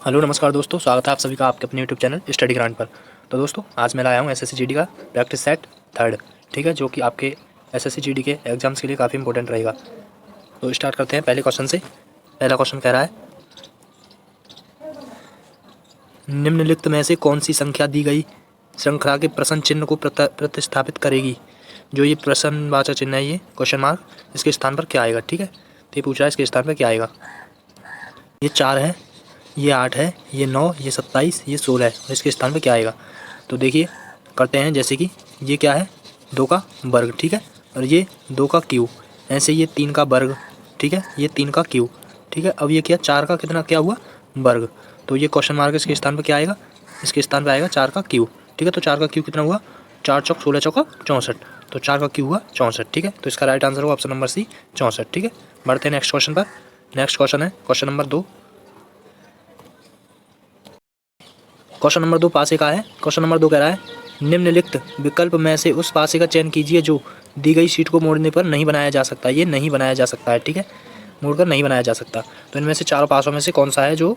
Hello नमस्कार दोस्तों, स्वागत है आप सभी का आपके अपने यूट्यूब चैनल स्टडी ग्रांड पर। तो दोस्तों आज मैं लाया हूँ एसएससी जीडी का प्रैक्टिस सेट थर्ड, ठीक है, जो कि आपके एसएससी जीडी के एग्जाम्स के लिए काफ़ी इंपॉर्टेंट रहेगा। तो स्टार्ट करते हैं पहले क्वेश्चन से। पहला क्वेश्चन कह रहा है, निम्नलिखित में से कौन सी संख्या दी गई श्रृंखला के प्रश्न चिन्ह को प्रतिस्थापित करेगी। जो ये प्रश्नवाचक चिन्ह है, ये क्वेश्चन मार्क, इसके स्थान पर क्या आएगा। ठीक है, तो ये पूछ रहा है इसके स्थान पर क्या आएगा। ये 4 है, ये 8 है, ये 9, ये 27, ये 16 है, और इसके स्थान पे क्या आएगा। तो देखिए करते हैं, जैसे कि ये क्या है 2 का वर्ग, ठीक है, और ये 2 का क्यूब, ऐसे ये 3 का वर्ग, ठीक है, ये 3 का क्यूब, ठीक है। अब ये क्या 4 का कितना क्या हुआ वर्ग, तो ये क्वेश्चन मार्क इसके स्थान पर क्या आएगा, इसके स्थान पर आएगा 4 का क्यूब, ठीक है। तो 4 का क्यूब कितना हुआ, 4 चौक 16 चौका 64, तो 4 का क्यूब हुआ 64, ठीक है। तो इसका राइट आंसर हुआ ऑप्शन नंबर सी 64, ठीक है। बढ़ते हैं नेक्स्ट क्वेश्चन पर। नेक्स्ट क्वेश्चन है क्वेश्चन नंबर 2। क्वेश्चन नंबर 2 पासे का है। क्वेश्चन नंबर 2 कह रहा है, निम्नलिखित विकल्प में से उस पासे का चयन कीजिए जो दी गई शीट को मोड़ने पर नहीं बनाया जा सकता। ये नहीं बनाया जा सकता है, ठीक है, मोड़कर नहीं बनाया जा सकता। तो इनमें से चारों पासों में से कौन सा है जो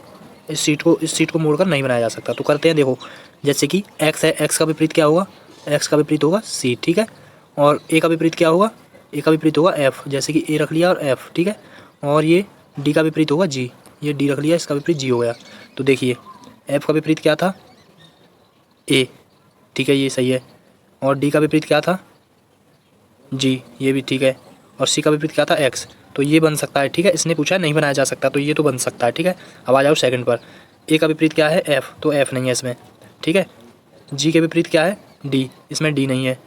इस सीट को मोड़कर नहीं बनाया जा सकता। तो करते हैं, देखो जैसे कि एक्स है, एक्स का विपरीत क्या होगा, एक्स का विपरीत होगा सी, ठीक है। और ए का विपरीत क्या होगा, ए का विपरीत होगा एफ, जैसे कि ए रख लिया और एफ, ठीक है। और ये डी का विपरीत होगा जी, ये डी रख लिया, इसका विपरीत जी हो गया। तो देखिए एफ का विपरीत क्या था, ए, ठीक है, ये सही है। और डी का विपरीत क्या था, जी, ये भी ठीक है। और सी का विपरीत क्या था, एक्स, तो ये बन सकता है, ठीक है। इसने पूछा है नहीं बनाया जा सकता, तो ये तो बन सकता है, ठीक है। अब आ जाओ सेकंड पर। ए का विपरीत क्या है, एफ, तो एफ नहीं है इसमें, ठीक है। जी के विपरीत क्या है, डी, इसमें डी नहीं है।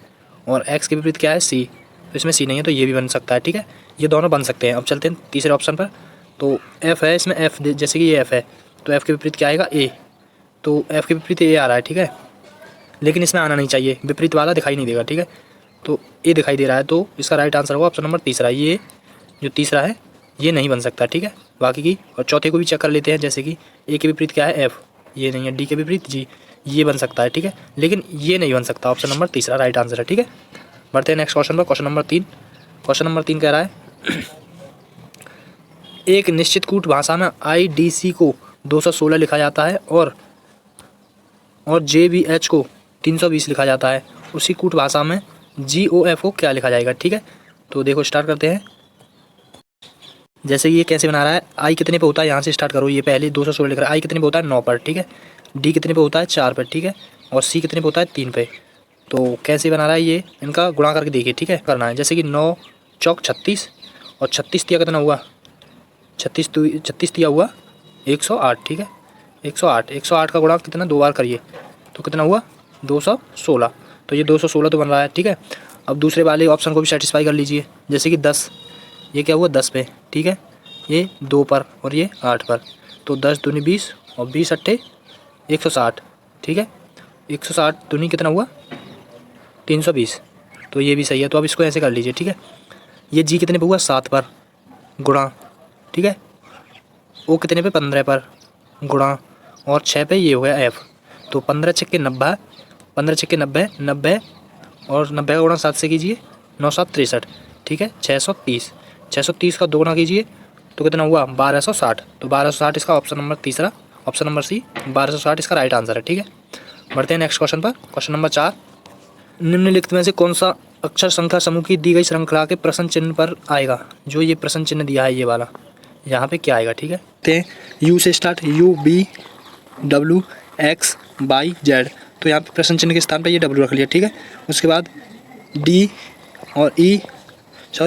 और एक्स के विपरीत क्या है, सी, तो इसमें सी नहीं है, तो ये भी बन सकता है, ठीक है। ये दोनों बन सकते हैं। अब चलते हैं तीसरे ऑप्शन पर। तो एफ है, इसमें एफ, जैसे कि ये एफ है, तो एफ के विपरीत क्या आएगा, ए, तो एफ के विपरीत ए आ रहा है, ठीक है, लेकिन इसमें आना नहीं चाहिए, विपरीत वाला दिखाई नहीं देगा, ठीक है। तो ए दिखाई दे रहा है, तो इसका राइट आंसर होगा ऑप्शन नंबर तीसरा। ये जो तीसरा है ये नहीं बन सकता, ठीक है। बाकी की और चौथे को भी चेक कर लेते हैं, जैसे कि ए के विपरीत क्या है, एफ, ये नहीं है। डी के विपरीत जी, ये बन सकता है, ठीक है, लेकिन ये नहीं बन सकता। ऑप्शन नंबर तीसरा राइट आंसर है, ठीक है। बढ़ते हैं नेक्स्ट क्वेश्चन पर। Question number 3। क्वेश्चन नंबर 3 कह रहा है, एक निश्चित कूट भाषा में IDC को 216 लिखा जाता है और JBH को 320 लिखा जाता है। उसी कूट भाषा में GOF को क्या लिखा जाएगा, ठीक है। तो देखो स्टार्ट करते हैं, जैसे कि ये कैसे बना रहा है, आई कितने पे होता है, यहाँ से स्टार्ट करो। ये पहले 216 लिख रहा है, आई कितने पे होता है 9 पर, ठीक है। डी कितने पे होता है 4 पर, ठीक है। और सी कितने पे होता है 3 पे। तो कैसे बना रहा है, ये इनका गुणा करके देखिए, ठीक है, करना है। जैसे कि 9 चौक 36 और 36 दिया कितना हुआ, 36 दिया हुआ 108, ठीक है, 108 का गुणा कितना 2 बार करिए, तो कितना हुआ 216। तो ये 216 तो बन रहा है, ठीक है। अब दूसरे वाले ऑप्शन को भी सेटिस्फाई कर लीजिए, जैसे कि 10, ये क्या हुआ 10 पे, ठीक है, ये 2 पर और ये 8 पर। तो 10 दूनी 20 और 20 अट्ठे 160, ठीक है। 160 दूनी कितना हुआ 320, तो ये भी सही है। तो अब इसको ऐसे कर लीजिए, ठीक है। ये जी कितने पे हुआ 7 पर गुणा, ठीक है। ओ कितने पे 15 पर गुणा, और 6 पे ये हो गया एफ। तो 15 छक्के 90, 15 छक्के 90, 90 और 90 का गुणा 7 से कीजिए, 9 7 63, ठीक है। 630 का 2 गुणा कीजिए, तो कितना हुआ 1260। तो 1260 इसका ऑप्शन नंबर तीसरा, ऑप्शन नंबर सी 1260 इसका राइट आंसर है, ठीक है। बढ़ते हैं नेक्स्ट क्वेश्चन पर। क्वेश्चन नंबर 4, निम्नलिखित में से कौन सा अक्षर संख्या समूह की दी गई श्रृंखला के प्रश्न चिन्ह पर आएगा। जो ये प्रश्न चिन्ह दिया है ये वाला, यहाँ पे क्या आएगा, ठीक है। तो यू से स्टार्ट, UBWXYZ, तो यहाँ पे प्रश्न चिन्ह के स्थान पे ये W रख लिया, ठीक है। उसके बाद D और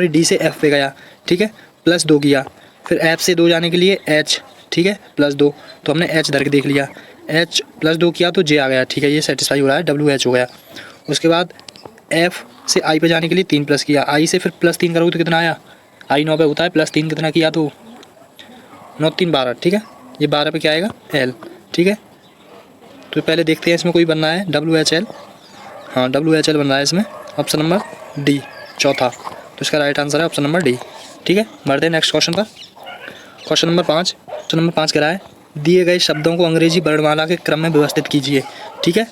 डी से F पे गया, ठीक है, +2 किया, फिर F से 2 जाने के लिए H, ठीक है, +2, तो हमने H धर के देख लिया, H +2 किया तो J आ गया, ठीक है, ये सेटिस्फाई हो रहा है, WH हो गया। उसके बाद F से I पे जाने के लिए 3 प्लस किया, I से फिर +3 करोगे तो कितना आया, I 9 पे होता है, +3 कितना किया तो 9 3 12, ठीक है। ये 12 पे क्या आएगा L, ठीक है। तो पहले देखते हैं इसमें कोई बनना है WHL, हाँ WHL बन रहा है इसमें, ऑप्शन नंबर डी चौथा, तो इसका राइट आंसर है ऑप्शन नंबर डी, ठीक है। बढ़ते हैं नेक्स्ट क्वेश्चन पर। Question number 5। क्वेश्चन नंबर 5 कह रहा है, दिए गए शब्दों को अंग्रेजी वर्णमाला के क्रम में व्यवस्थित कीजिए, ठीक है।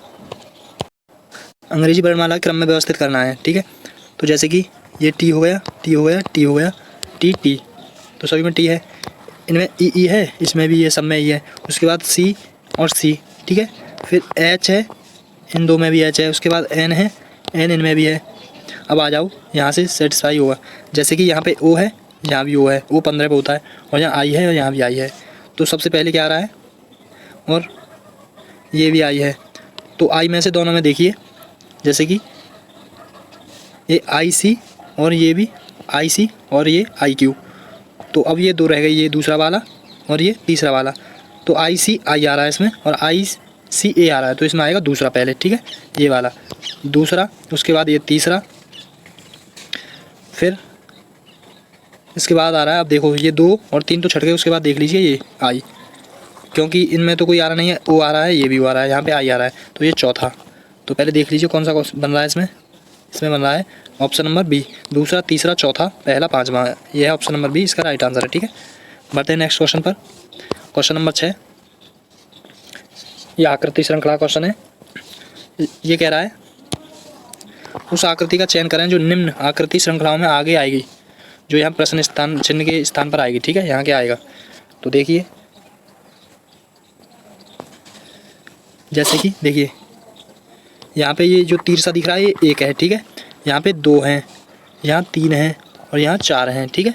अंग्रेजी वर्णमाला के क्रम में व्यवस्थित करना है, ठीक है। तो जैसे कि ये टी हो गया, टी हो गया, टी हो गया, टी टी, तो सभी में टी है। इनमें ई है, इसमें भी ये सब में ई है, उसके बाद सी और सी, ठीक है। फिर एच है, इन दो में भी एच है, उसके बाद एन है, एन इनमें भी है। अब आ जाओ यहाँ से सेटिस्फाई होगा, जैसे कि यहाँ पे ओ है, यहाँ भी ओ है, ओ 15 पे होता है, और यहाँ आई है और यहाँ भी आई है। तो सबसे पहले क्या आ रहा है, और ये भी आई है, तो आई में से दोनों में देखिए, जैसे कि ये आई सी और ये भी आई सी और ये आई क्यू। तो अब ये दो रह गई, ये दूसरा वाला और ये तीसरा वाला। तो आई सी आई आ रहा है इसमें, और आई सी ए आ रहा है, तो इसमें आएगा दूसरा पहले, ठीक है, ये वाला दूसरा, उसके बाद ये तीसरा, फिर इसके बाद आ रहा है, अब देखो ये 2 और 3 तो छट गए, उसके बाद देख लीजिए ये आई, क्योंकि इनमें तो कोई आ रहा नहीं है, ओ आ रहा है, ये भी ओ आ रहा है, यहाँ पे आई आ रहा है, तो ये चौथा। तो पहले देख लीजिए कौन सा बन रहा है इसमें बन रहा है ऑप्शन नंबर बी, दूसरा, तीसरा, चौथा, पहला, पाँचवा, ये है ऑप्शन नंबर बी, इसका राइट आंसर है, ठीक है। बढ़ते हैं नेक्स्ट क्वेश्चन पर। क्वेश्चन नंबर 6, ये आकृति श्रृंखला क्वेश्चन है। ये कह रहा है उस आकृति का चयन करें जो निम्न आकृति श्रृंखलाओं में आगे आएगी, जो यहाँ प्रश्न स्थान चिन्ह के स्थान पर आएगी, ठीक है, यहाँ क्या आएगा। तो देखिए, जैसे कि देखिए यहाँ पे ये जो तीर सा दिख रहा है ये 1 है, ठीक है, यहाँ पे 2 हैं, यहाँ 3 हैं और यहाँ 4 हैं, ठीक है।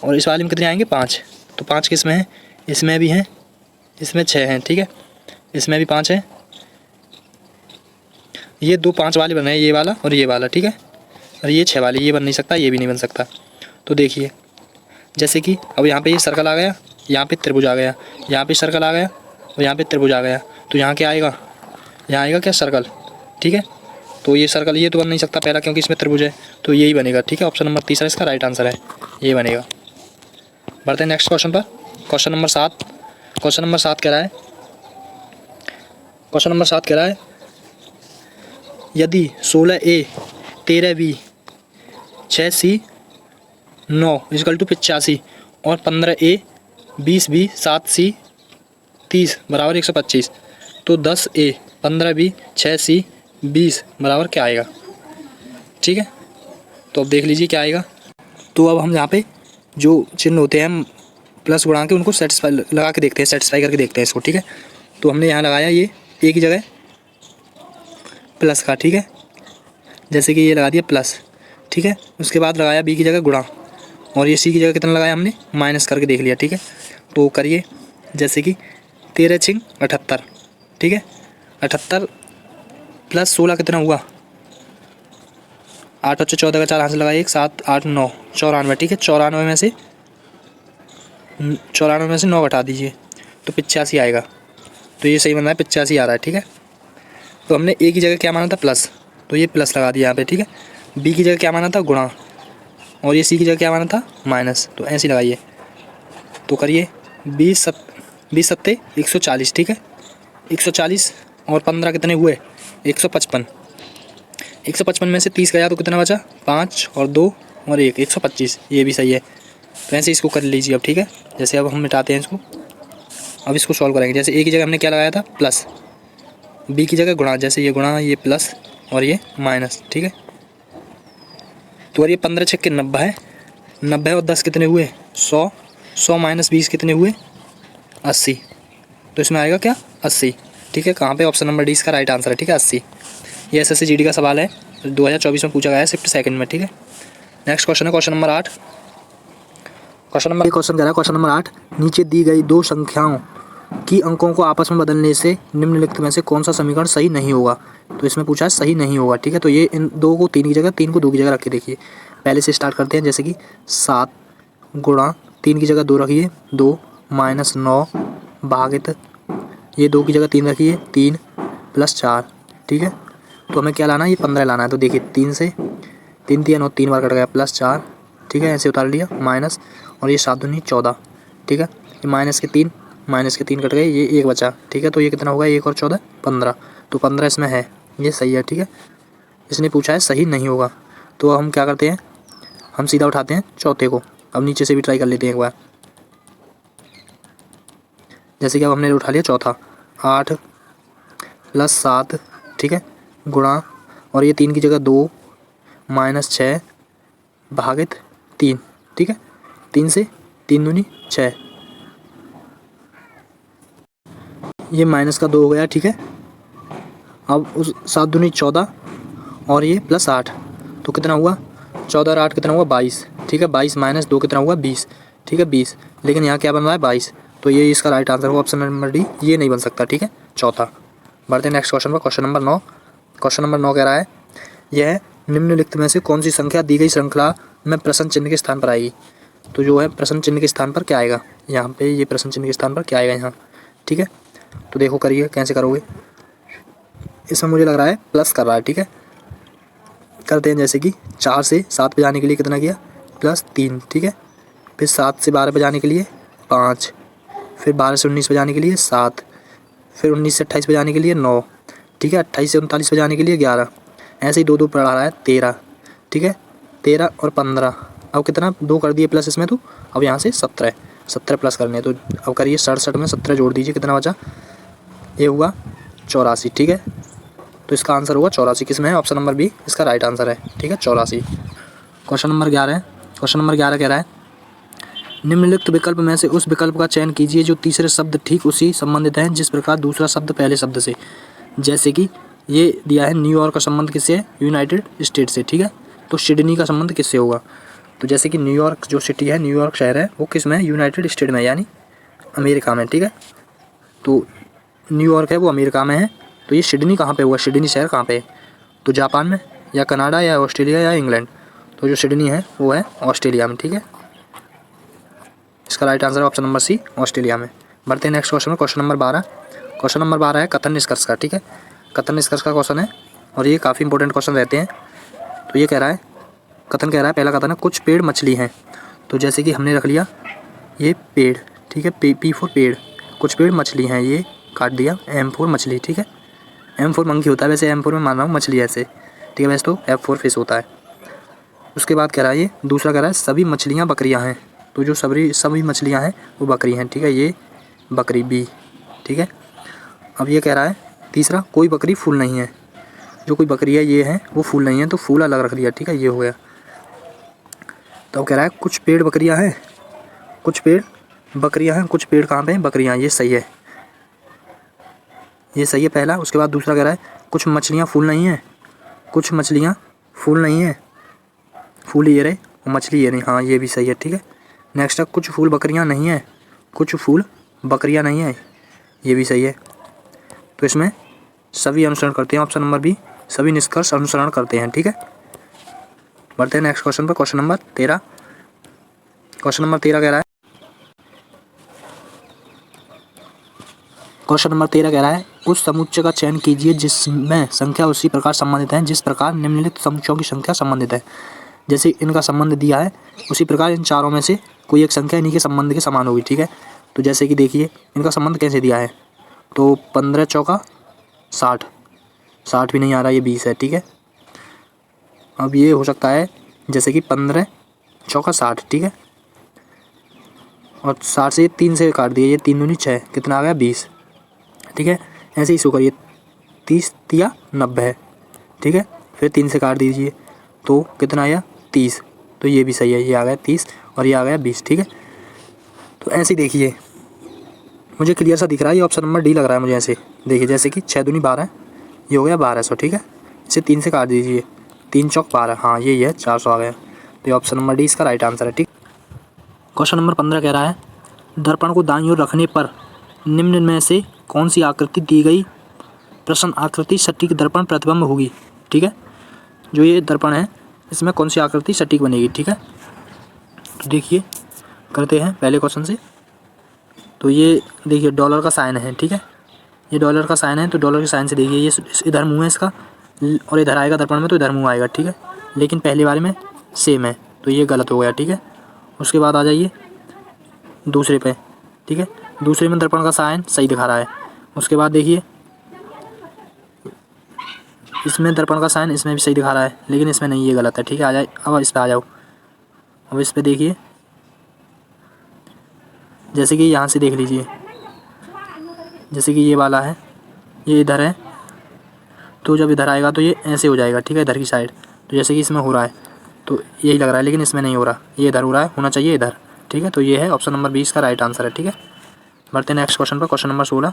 और इस वाले में कितने आएंगे, 5। तो 5 किस में है, इसमें भी हैं, इसमें 6 हैं, ठीक है, इसमें भी 5 हैं। ये 2 5 वाले बन रहे हैं, ये वाला और ये वाला, ठीक है, और ये 6 वाले, ये बन नहीं सकता, ये भी नहीं बन सकता। तो देखिए, जैसे कि अब यहाँ पे ये सर्कल आ गया, यहाँ पे त्रिभुज आ गया, यहाँ पे सर्कल आ गया और यहाँ पे त्रिभुज आ गया, तो यहाँ क्या आएगा, यहाँ आएगा क्या, सर्कल, ठीक है। तो ये सर्कल ये तो बन नहीं सकता पहला, क्योंकि इसमें त्रिभुज है, तो यही बनेगा, ठीक है, ऑप्शन नंबर तीसरा इसका राइट आंसर है, ये बनेगा। बढ़ते हैं नेक्स्ट क्वेश्चन पर। क्वेश्चन नंबर 7, क्वेश्चन नंबर 7 कह रहा है, क्वेश्चन नंबर 7 कह रहा है यदि 16A 13B 6C 9 = 85 और 15A 20B 7C 30 = 125, तो 10A 15B 6C 20 बराबर क्या आएगा, ठीक है। तो अब देख लीजिए क्या आएगा। तो अब हम यहाँ पे जो चिन्ह होते हैं प्लस गुणा के, उनको सेटिस्फाई लगा के देखते हैं, सेटिस्फाई करके देखते हैं इसको, ठीक है। तो हमने यहाँ लगाया ये ए की जगह प्लस का, ठीक है, जैसे कि ये लगा दिया प्लस, ठीक है। उसके बाद लगाया बी की जगह गुणा, और ये सी की जगह कितना लगाया हमने, माइनस करके देख लिया, ठीक है। तो करिए, जैसे कि 13 × 78, ठीक है, 78 + 16 कितना हुआ, 8 और 14 का 4 हाथ से लगाइए, 7 8 9 94, ठीक है। 94 में से 9 घटा दीजिए, तो 85 आएगा। तो ये सही बन रहा है, 85 आ रहा है, ठीक है। तो हमने ए की जगह क्या माना था, प्लस, तो ये प्लस लगा दिया यहाँ पे, ठीक है। बी की जगह क्या माना था, गुणा, और ये सी की जगह क्या माना था, माइनस, तो ऐसे लगाइए। तो करिए 20 सत्ते 140, ठीक है, 140 और 15 कितने हुए, 155, 155 में से 30 गया तो कितना बचा, 5 और 2 और 1, 125, ये भी सही है। तो ऐसे इसको कर लीजिए अब, ठीक है। जैसे अब हम मिटाते हैं इसको, अब इसको सॉल्व करेंगे। जैसे ए की जगह हमने क्या लगाया था, प्लस, बी की जगह गुणा, जैसे ये गुणा, ये प्लस और ये माइनस, ठीक है। तो और ये 15 × 6 = 90 है, 90 और 10 कितने हुए, 100, 100 - 20 कितने हुए, 80, तो इसमें आएगा क्या, 80, ठीक है। कहाँ पे, ऑप्शन नंबर डी इसका राइट आंसर है, ठीक है, 80। ये SSC GD का सवाल है, 2024 में पूछा गया है, शिफ्ट सेकंड में, ठीक है। नेक्स्ट क्वेश्चन है क्वेश्चन नंबर 8। क्वेश्चन कह रहा है क्वेश्चन नंबर 8, नीचे दी गई 2 संख्याओं की अंकों को आपस में बदलने से निम्नलिखित में से कौन सा समीकरण सही नहीं होगा। तो इसमें पूछा है सही नहीं होगा, ठीक है। तो ये इन 2 को 3 की जगह, 3 को 2 की जगह रख के देखिए। पहले से स्टार्ट करते हैं, जैसे कि 7 गुणा 3 की जगह 2 रखिए, 2 - 9 भागित, ये 2 की जगह 3 रखिए, 3 + 4, ठीक है। तो हमें क्या लाना है, ये 15 लाना है। तो देखिए 3 से 3 3 और 3 बार कट गया, +4, ठीक है, ऐसे उतार लिया, माइनस, और ये 7 दूनी 14, ठीक है। ये माइनस के 3 कट गए, ये 1 बचा, ठीक है। तो ये कितना होगा, 1 और 14 15, तो 15 इसमें है, ये सही है, ठीक है। इसने पूछा है सही नहीं होगा, तो हम क्या करते हैं, हम सीधा उठाते हैं चौथे को। अब नीचे से भी ट्राई कर लेते हैं एक बार, जैसे कि अब हमने उठा लिया चौथा, 8 + 7, ठीक है, गुणा, और ये 3 की जगह 2 - 6 भागित 3, ठीक है। 3 से 3 दूनी 6, ये माइनस का 2 हो गया, ठीक है। अब उस 7 दूनी 14 और ये प्लस 8, तो कितना हुआ 14 और 8 कितना हुआ 22, ठीक है। 22 माइनस 2 कितना हुआ 20, ठीक है 20। लेकिन यहाँ क्या बन रहा है 22, तो ये इसका राइट आंसर होगा ऑप्शन नंबर डी, ये नहीं बन सकता, ठीक है। चौथा। बढ़ते हैं नेक्स्ट क्वेश्चन पर, क्वेश्चन नंबर 9। क्वेश्चन नंबर 9 कह रहा है यह निम्नलिखित में से कौन सी संख्या दी गई श्रृंखला में प्रश्न चिन्ह के स्थान पर आएगी। तो जो है प्रश्न चिन्ह के स्थान पर क्या आएगा यहाँ पे, ये प्रश्न चिन्ह के स्थान पर क्या आएगा यहाँ, ठीक है। तो देखो करिए कैसे करोगे। इसमें मुझे लग रहा है प्लस कर रहा है, ठीक है। करते हैं, जैसे कि 4 से 7 पे जाने के लिए कितना किया +3, ठीक है। फिर 7 से 12 पे जाने के लिए 5, फिर 12 से 19 पे जाने के लिए 7, फिर 19 से 28 पे जाने के लिए 9, ठीक है। 28 से 39 पे जाने के लिए 11, ऐसे ही 2 2 पढ़ा रहा है 13, ठीक है। 13 और 15, अब कितना 2 कर दिए प्लस इसमें, तो अब यहाँ से 17 प्लस करने हैं। तो अब करिए 67 में 17 जोड़ दीजिए, कितना बचा, ये हुआ 84, ठीक है। तो इसका आंसर होगा 84, किस में है, ऑप्शन नंबर बी इसका राइट आंसर है, ठीक है 84। क्वेश्चन नंबर 11 है। क्वेश्चन नंबर 11 कह रहा है निम्नलिखित विकल्प में से उस विकल्प का चयन कीजिए जो तीसरे शब्द ठीक उसी संबंधित है जिस प्रकार दूसरा शब्द पहले शब्द से। जैसे कि ये दिया है न्यूयॉर्क का संबंध किससे है, यूनाइटेड स्टेट से, ठीक है। तो सिडनी का संबंध किससे होगा, तो जैसे कि न्यूयॉर्क जो सिटी है, न्यूयॉर्क शहर है, वो किस में है, यूनाइटेड स्टेट में, यानी अमेरिका में, ठीक है। तो न्यूयॉर्क है वो अमेरिका में है, तो ये सिडनी कहाँ पे हुआ, सिडनी शहर कहाँ पे है, तो जापान में या कनाडा या ऑस्ट्रेलिया या इंग्लैंड। तो जो सिडनी है वो है ऑस्ट्रेलिया में, ठीक है। इसका राइट आंसर है ऑप्शन नंबर सी, ऑस्ट्रेलिया में। बढ़ते हैं नेक्स्ट क्वेश्चन में, क्वेश्चन नंबर 12। क्वेश्चन नंबर 12 है कथन निष्कर्ष का, ठीक है। कथन निष्कर्ष का क्वेश्चन है और ये काफ़ी इंपॉर्टेंट क्वेश्चन रहते हैं। तो ये कह रहा है, कथन कह रहा है, पहला कथन है कुछ पेड़ मछली हैं। तो जैसे कि हमने रख लिया ये पेड़, ठीक है, P फॉर पेड़, कुछ पेड़ मछली हैं, ये काट दिया, M फॉर मछली, ठीक है। M फॉर मंकी होता है, वैसे M फॉर मैं मान रहा हूँ मछली ऐसे, ठीक है। वैसे तो F फॉर फिश होता है। उसके बाद कह रहा है, ये दूसरा कह रहा है सभी मछलियाँ बकरियाँ हैं। तो जो सभी मछलियाँ हैं वो बकरी हैं, ठीक है, ये बकरी B, ठीक है। अब ये कह रहा है तीसरा कोई बकरी फूल नहीं है। जो कोई बकरी है ये है, वो फूल नहीं है, तो फूल अलग रख दिया, ठीक है, ये हो गया। तो कह रहा है कुछ पेड़ बकरियां हैं, कुछ पेड़ बकरियां हैं, कुछ पेड़ कहाँ पे हैं, बकरियां, ये सही है, ये सही है पहला। उसके बाद दूसरा कह रहा है कुछ मछलियां फूल नहीं हैं, कुछ मछलियां फूल नहीं हैं, फूल ये रहे और मछली ये नहीं, हाँ ये भी सही है, ठीक है। नेक्स्ट है कुछ फूल बकरियां नहीं हैं, कुछ फूल बकरियां नहीं हैं, ये भी सही है। तो इसमें सभी अनुसरण करते हैं, ऑप्शन नंबर बी, सभी निष्कर्ष अनुसरण करते हैं, ठीक है। बढ़ते हैं नेक्स्ट क्वेश्चन पर, क्वेश्चन नंबर 13। क्वेश्चन नंबर 13 कह रहा है, क्वेश्चन नंबर 13 कह रहा है उस समुच्चय का चयन कीजिए जिसमें संख्या उसी प्रकार संबंधित है जिस प्रकार निम्नलिखित समुच्चयों की संख्या संबंधित है। जैसे इनका संबंध दिया है उसी प्रकार इन चारों में से कोई एक संख्या इन्हीं के संबंध के समान होगी, ठीक है। तो जैसे कि देखिए इनका संबंध कैसे दिया है, तो 15 चौका 60, 60 भी नहीं आ रहा, ये 20 है, ठीक है। अब ये हो सकता है जैसे कि 15 चौका 60, ठीक है, और 60 से 3 से काट दिए, ये 3 दूनी 6, कितना आ गया 20, ठीक है। ऐसे ही शो करिए 30 या 90 है, ठीक है। फिर 3 से काट दीजिए तो कितना आया 30, तो ये भी सही है, ये आ गया 30 और ये आ गया 20, ठीक है। तो ऐसे ही देखिए मुझे क्लियर सा दिख रहा है, ये ऑप्शन नंबर डी लग रहा है मुझे ऐसे। देखिए जैसे कि 6 दूनी 12, ये हो गया 1200, ठीक है। इसे 3 से काट दीजिए, 3 चौक 12, हाँ यही है 400 आ गया। तो ये ऑप्शन नंबर डी इसका राइट आंसर है, ठीक। क्वेश्चन नंबर 15 कह रहा है दर्पण को दाईं ओर रखने पर निम्न में से कौन सी आकृति दी गई प्रश्न आकृति सटीक दर्पण प्रतिबिंब होगी, ठीक है। जो ये दर्पण है इसमें कौन सी आकृति सटीक बनेगी, ठीक है। तो देखिए करते हैं पहले क्वेश्चन से। तो ये देखिए डॉलर का साइन है, ठीक है, ये डॉलर का साइन है, तो डॉलर के साइन से देखिए ये इधर मुँह है इसका और इधर आएगा दर्पण में, तो इधर मुँह आएगा, ठीक है। लेकिन पहले वाले में सेम है, तो ये गलत हो गया, ठीक है। उसके बाद आ जाइए दूसरे पे, ठीक है, दूसरे में दर्पण का साइन सही दिखा रहा है। उसके बाद देखिए इसमें दर्पण का साइन इसमें भी सही दिखा रहा है, लेकिन इसमें नहीं, ये गलत है, ठीक है। आ जाए अब इस पे आ जाओ, अब इस पे देखिए जैसे कि यहाँ से देख लीजिए, जैसे कि ये वाला है, ये इधर है, तो जब इधर आएगा तो ये ऐसे हो जाएगा, ठीक है, इधर की साइड। तो जैसे कि इसमें हो रहा है तो यही लग रहा है, लेकिन इसमें नहीं हो रहा, ये इधर हो रहा है, होना चाहिए इधर, ठीक है। तो ये है ऑप्शन नंबर 20 का राइट आंसर है, ठीक है। बढ़ते हैं नेक्स्ट क्वेश्चन पर, क्वेश्चन नंबर 16।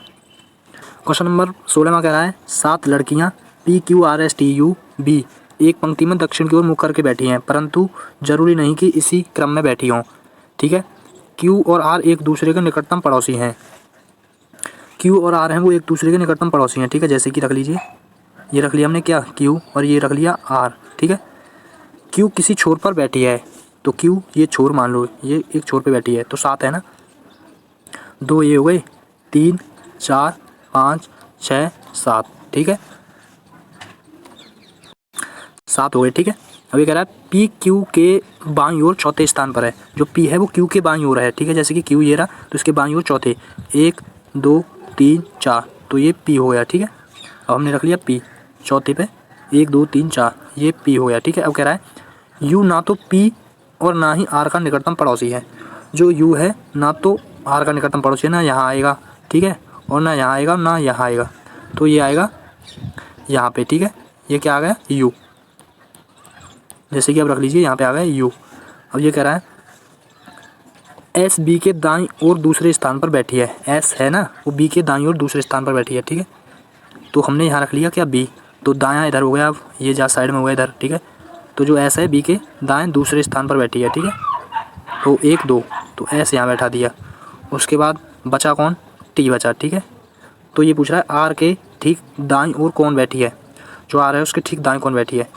क्वेश्चन नंबर 16 में कह रहा है 7 लड़कियां PQRSTU B एक पंक्ति में दक्षिण की ओर मुख करके बैठी हैं, परंतु जरूरी नहीं कि इसी क्रम में बैठी हों। ठीक है, Q और R एक दूसरे के निकटतम पड़ोसी हैं। Q और R हैं वो एक दूसरे के निकटतम पड़ोसी हैं। ठीक है, जैसे कि रख लीजिए, ये रख लिया हमने क्या, Q, और ये रख लिया R। ठीक है, Q किसी छोर पर बैठी है, तो Q ये छोर मान लो, ये एक छोर पे बैठी है, तो 7 है ना, 2 ये हो गए, 3 4 5 6 7। ठीक है, 7 हो गए। ठीक है, अभी कह रहा है P Q के बाईं ओर चौथे स्थान पर है। जो P है वो Q के बाईं ओर है। ठीक है, जैसे कि Q ये रहा, तो इसके बाईं ओर चौथे, 1 2 3 4, तो ये P हो गया। ठीक है, अब हमने रख लिया P चौथे पे, 1 2 3 4, ये P हो गया। ठीक है, अब कह रहा है U ना तो P और ना ही R का निकटतम पड़ोसी है। जो U है ना तो R का निकटतम पड़ोसी है, ना यहाँ आएगा, ठीक है, और ना यहाँ आएगा ना यहाँ आएगा, तो ये आएगा यहाँ पे। ठीक है, ये क्या आ गया, U। जैसे कि अब रख लीजिए यहाँ पे आ गया U। अब ये कह रहा है S B के दाईं ओर दूसरे स्थान पर बैठी है। S है ना, वो B के दाईं ओर दूसरे स्थान पर बैठी है। ठीक है, तो हमने यहाँ रख लिया क्या, B, तो दायां इधर हो गया, अब ये जा साइड में हो गया इधर। ठीक है, तो जो S है B के दाएं दूसरे स्थान पर बैठी है। ठीक है, तो 1 2, तो S यहाँ बैठा दिया। उसके बाद बचा कौन, T बचा। ठीक है, तो ये पूछ रहा है R के ठीक दाईं ओर कौन बैठी है। जो R है उसके ठीक दाएं कौन बैठी है,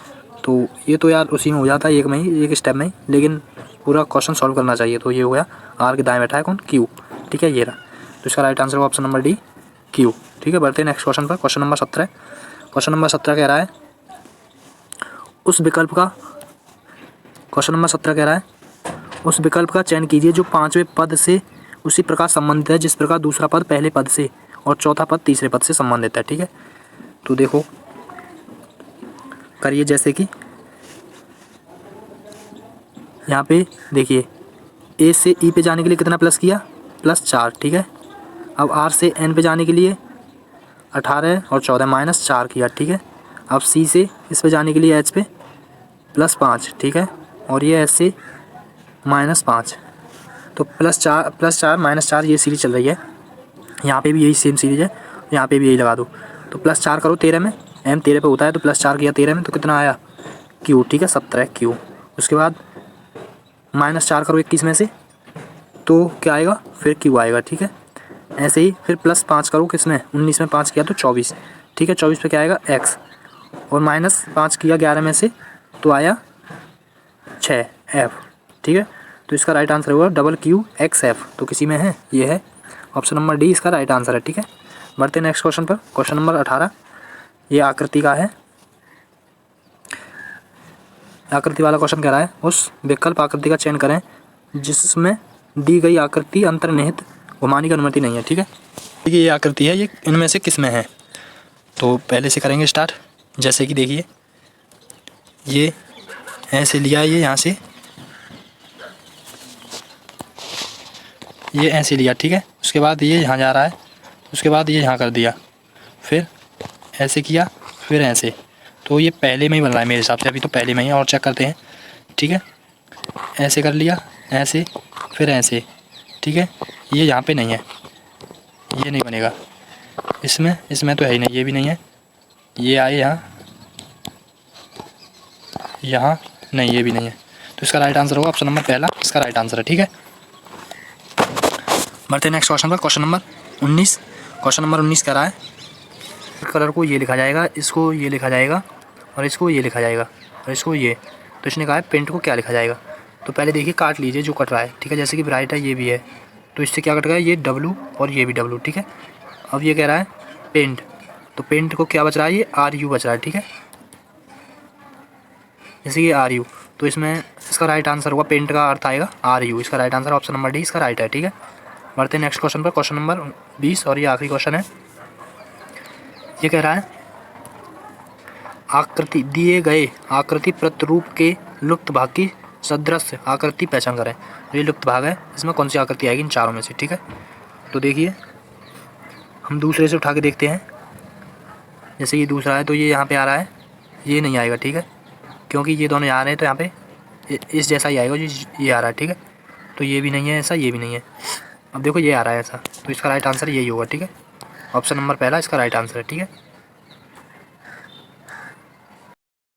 तो ये तो यार उसी में हो जाता है, एक में ही, एक स्टेप में ही, लेकिन पूरा क्वेश्चन सॉल्व करना चाहिए। तो ये हो गया R के दाएं बैठा है कौन, Q। ठीक है, ये रहा, तो इसका राइट आंसर होगा ऑप्शन नंबर डी, Q। ठीक है, बढ़ते हैं नेक्स्ट क्वेश्चन पर। Question number 17। क्वेश्चन नंबर 17 कह रहा है उस विकल्प का, क्वेश्चन नंबर 17 कह रहा है उस विकल्प का चयन कीजिए जो 5वें पद से उसी प्रकार संबंधित है जिस प्रकार दूसरा पद पहले पद से और चौथा पद तीसरे पद से संबंधित है। ठीक है, तो देखो करिए, जैसे कि यहाँ पे देखिए, A से E पे जाने के लिए कितना प्लस किया, +4। ठीक है, अब R से N पे जाने के लिए 18 और 14 -4 किया। ठीक है, अब C से इस पे जाने के लिए H पे +5। ठीक है, और ये H से -5, तो +4 -4 ये सीरीज चल रही है। यहाँ पे भी यही सेम सीरीज है, यहाँ पे भी यही लगा दो, तो +4 करो 13 में, M 13 पे होता है, तो +4 किया 13 में, तो कितना आया, Q। ठीक है, 17 Q। उसके बाद -4 करो 21 में से, तो क्या आएगा, फिर Q आएगा। ठीक है, ऐसे ही फिर +5 करो किसमें, 19 में 5 किया तो 24। ठीक है, 24 पे क्या आएगा, X, और -5 किया 11 में से, तो आया 6 F। ठीक है, तो इसका राइट आंसर होगा WQXF। तो किसी में है, ये है ऑप्शन नंबर डी इसका राइट आंसर है। ठीक है, बढ़ते नेक्स्ट क्वेश्चन पर। क्वेश्चन नंबर 18, ये आकृति का है, आकृति वाला क्वेश्चन कह रहा है उस विकल्प आकृति का चयन करें जिसमें दी गई आकृति अंतर्निहित घुमाने की अनुमति नहीं है। ठीक है, ये आकृति है, ये इनमें से किस में है, तो पहले से करेंगे स्टार्ट। जैसे कि देखिए, ये ऐसे लिया, ये यहाँ से ये ऐसे लिया। ठीक है, उसके बाद ये यहाँ जा रहा है, उसके बाद ये यहाँ कर दिया, फिर ऐसे किया, फिर ऐसे, तो ये पहले में ही बन रहा है मेरे हिसाब से, अभी तो पहले में ही, और चेक करते हैं। ठीक है, ऐसे कर लिया, ऐसे, फिर ऐसे। ठीक है, ये यहाँ पे नहीं है, ये नहीं बनेगा, इसमें तो है ही नहीं, ये भी नहीं है, ये आए यहाँ नहीं, ये भी नहीं है, तो इसका राइट आंसर होगा ऑप्शन नंबर पहला, इसका राइट आंसर है। ठीक है, बढ़ते हैं नेक्स्ट क्वेश्चन पर। Question number 19। क्वेश्चन नंबर 19 कह रहा है कलर को ये लिखा जाएगा, इसको ये लिखा जाएगा, और इसको ये लिखा जाएगा, और इसको ये, तो इसने कहा है पेंट को क्या लिखा जाएगा। तो पहले देखिए काट लीजिए जो कट रहा है। ठीक है, जैसे कि ब्राइट है, ये भी है, तो इससे क्या कट गया, ये W और ये भी W। ठीक है, अब ये कह रहा है पेंट, तो पेंट को क्या बच रहा है, ये RU बच रहा है। ठीक है, जैसे कि RU, तो इसमें इसका राइट आंसर होगा, पेंट का अर्थ आएगा RU, इसका right answer option number D इसका राइट है। ठीक है, बढ़ते हैं नेक्स्ट क्वेश्चन पर। क्वेश्चन नंबर 20 और ये आखिरी क्वेश्चन है। ये कह रहा है आकृति दिए गए आकृति प्रतिरूप के लुप्त भाग की सदृश आकृति पहचान करें। ये लुप्त भाग है, इसमें कौन सी आकृति आएगी इन चारों में से। ठीक है, तो देखिए हम दूसरे से उठा के देखते हैं। जैसे ये दूसरा है, तो ये यहाँ पे आ रहा है, ये नहीं आएगा। ठीक है, क्योंकि ये दोनों यहाँ आ रहे हैं, तो यहाँ पे इस जैसा ही आएगा, ये आ रहा है। ठीक है, तो ये भी नहीं है ऐसा, ये भी नहीं है। अब देखो ये आ रहा है ऐसा, तो इसका राइट आंसर यही होगा। ठीक है, ऑप्शन नंबर पहला इसका राइट आंसर है। ठीक है।